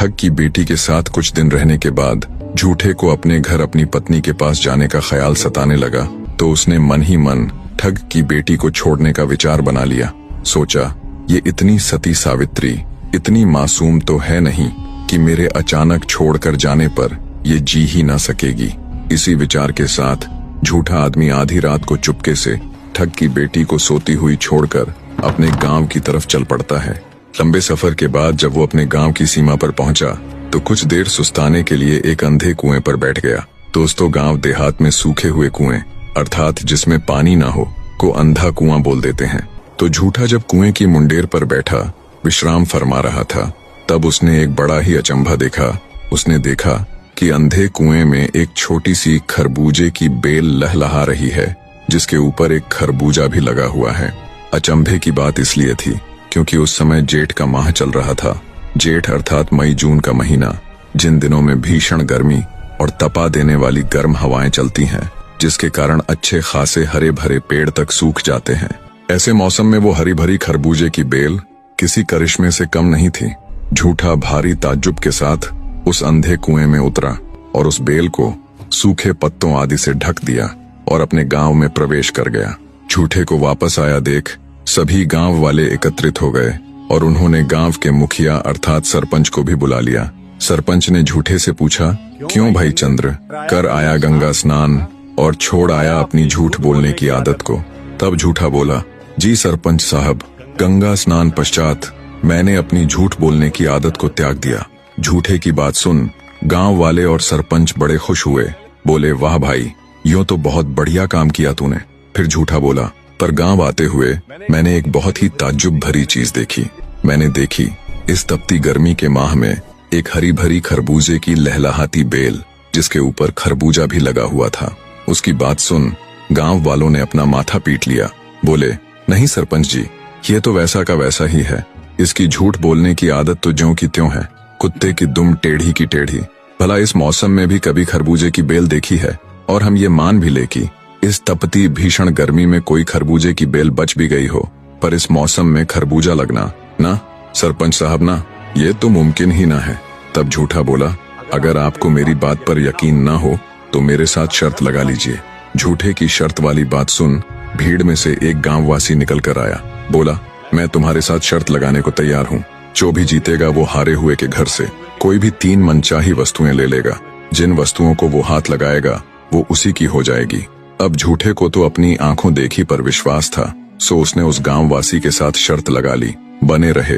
ठग की बेटी के साथ कुछ दिन रहने के बाद झूठे को अपने घर अपनी पत्नी के पास जाने का ख्याल सताने लगा तो उसने मन ही मन ठग की बेटी को छोड़ने का विचार बना लिया। सोचा, ये इतनी सती सावित्री इतनी मासूम तो है नहीं कि मेरे अचानक छोड़कर जाने पर ये जी ही ना सकेगी। इसी विचार के साथ झूठा आदमी आधी रात को चुपके से ठग की बेटी को सोती हुई छोड़कर अपने गांव की तरफ चल पड़ता है। लंबे सफर के बाद जब वो अपने गांव की सीमा पर पहुंचा तो कुछ देर सुस्ताने के लिए एक अंधे कुएं पर बैठ गया। दोस्तों, गांव देहात में सूखे हुए कुएं अर्थात जिसमें पानी ना हो को अंधा कुआं बोल देते हैं। तो झूठा जब कुएं की मुंडेर पर बैठा विश्राम फरमा रहा था तब उसने एक बड़ा ही अचंभा देखा। उसने देखा कि अंधे कुएं में एक छोटी सी खरबूजे की बेल लहलहा रही है जिसके ऊपर एक खरबूजा भी लगा हुआ है। अचंभे की बात इसलिए थी क्योंकि उस समय जेठ का माह चल रहा था। जेठ अर्थात मई जून का महीना, जिन दिनों में भीषण गर्मी और तपा देने वाली गर्म हवाएं चलती हैं, जिसके कारण अच्छे खासे हरे भरे पेड़ तक सूख जाते हैं। ऐसे मौसम में वो हरी भरी खरबूजे की बेल किसी करिश्मे से कम नहीं थी। झूठा भारी ताज्जुब के साथ उस अंधे कुएं में उतरा और उस बेल को सूखे पत्तों आदि से ढक दिया और अपने गांव में प्रवेश कर गया। झूठे को वापस आया देख सभी गांव वाले एकत्रित हो गए और उन्होंने गांव के मुखिया अर्थात सरपंच को भी बुला लिया। सरपंच ने झूठे से पूछा, क्यों भाई चंद्र, कर आया गंगा स्नान और छोड़ आया अपनी झूठ बोलने की आदत को? तब झूठा बोला, जी सरपंच साहब, गंगा स्नान पश्चात मैंने अपनी झूठ बोलने की आदत को त्याग दिया। झूठे की बात सुन गांव वाले और सरपंच बड़े खुश हुए। बोले, वाह भाई, यूं तो बहुत बढ़िया काम किया तूने। फिर झूठा बोला, पर गांव आते हुए मैंने एक बहुत ही ताज्जुब भरी चीज देखी। मैंने देखी इस तपती गर्मी के माह में एक हरी भरी खरबूजे की लहलहाती बेल जिसके ऊपर खरबूजा भी लगा हुआ था। उसकी बात सुन गांव वालों ने अपना माथा पीट लिया। बोले, नहीं सरपंच जी, ये तो वैसा का वैसा ही है। इसकी झूठ बोलने की आदत तो ज्यों की त्यों है, कुत्ते की दुम टेढ़ी की टेढ़ी। भला इस मौसम में भी कभी खरबूजे की बेल देखी है? और हम ये मान भी ले कि इस तपती भीषण गर्मी में कोई खरबूजे की बेल बच भी गई हो, पर इस मौसम में खरबूजा लगना ना सरपंच साहब ना, ये तो मुमकिन ही ना है। तब झूठा बोला, अगर आपको मेरी बात पर यकीन ना हो तो मेरे साथ शर्त लगा लीजिए। झूठे की शर्त वाली बात सुन भीड़ में से एक गांववासी निकल कर आया। बोला, मैं तुम्हारे साथ शर्त लगाने को तैयार हूँ। जो भी जीतेगा वो हारे हुए के घर से कोई भी 3 मनचाही वस्तुएं ले लेगा। जिन वस्तुओं को वो हाथ लगाएगा वो उसी की हो जाएगी। अब झूठे को तो अपनी आंखों देखी पर विश्वास था, सो उसने उस गांववासी के साथ शर्त लगा ली, बने रहे